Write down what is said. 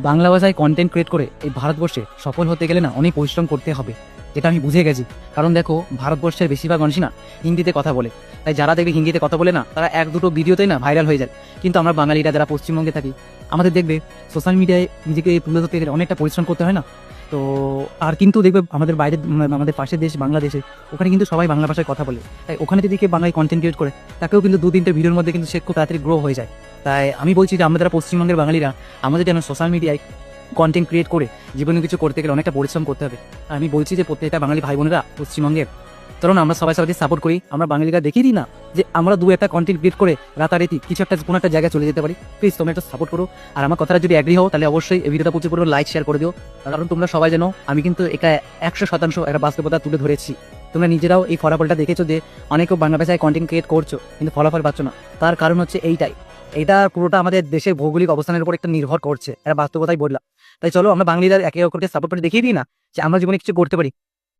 বাংলা ভাষায় content create করে এই ভারতবর্ষে সফল হতে গেলে না অনেক পরিশ্রম করতে হবে, যেটা আমি বুঝে গেছি। কারণ দেখো, ভারতবর্ষের বেশিরভাগ মানুষই না হিন্দিতে কথা বলে। তাই যারা দেখবে হিন্দিতে কথা বলে না, তারা এক দুটো ভিডিওতেই না ভাইরাল হয়ে যায়। কিন্তু আমরা বাঙালিরা যারা পশ্চিমবঙ্গে থাকি, আমাদের দেখবে সোশ্যাল মিডিয়ায় নিজেকে তুলে ধরতে গেলে অনেকটা পরিশ্রম করতে হয় না। তো আর কিন্তু দেখবে আমাদের বাইরে আমাদের পাশের দেশ বাংলাদেশে, ওখানে কিন্তু সবাই বাংলা ভাষায় কথা বলে। তাই ওখানে যদি কেউ বাংলায় কন্টেন্ট ক্রিয়েট করে, তাকেও কিন্তু দু তিনটে ভিডিওর মধ্যে কিন্তু সে খুব তাড়াতাড়ি গ্রো হয়ে যায়। তাই আমি বলছি যে আমরা যারা পশ্চিমবঙ্গের বাঙালিরা, আমাদের যেন সোশ্যাল মিডিয়ায় কন্টেন্ট ক্রিয়েট করে জীবনে কিছু করতে গেলে অনেকটা পরিশ্রম করতে হবে। আর আমি বলছি যে প্রত্যেকটা বাঙালি ভাই বোনেরা পশ্চিমবঙ্গের, কারণ আমরা সবাই সবাইকে সাপোর্ট করি। আমরা বাঙালিরা দেখিয়ে দিই না যে আমরা দু একটা কন্টেন্ট ক্রিয়েট করে রাতারাতি কিছু একটা কোনো একটা জায়গায় চলে যেতে পারি। প্লিজ তোমরা একটু সাপোর্ট করো। আর আমার কথাটা যদি অ্যাগ্রি হও, তাহলে অবশ্যই এই ভিডিওটা প্রচুর লাইক শেয়ার করে দিও। কারণ তোমরা সবাই জানো, আমি কিন্তু এটা 100% একটা বাস্তবতা তুলে ধরেছি। তোমরা নিজেরাও এই ফলাফলটা দেখেছো যে অনেকেও বাংলা ভাষায় কন্টেন্ট ক্রিয়েট করছো কিন্তু ফলাফল পাচ্ছ না। তার কারণ হচ্ছে এইটাই, এটা পুরোটা আমাদের দেশের ভৌগোলিক অবস্থানের উপর একটা নির্ভর করছে। এটা বাস্তবতাই বললাম। তাই চলো আমরা বাঙালিরা একে অপরকে সাপোর্ট করে দেখিয়ে দিই না যে আমরা জীবনে কিছু করতে পারি।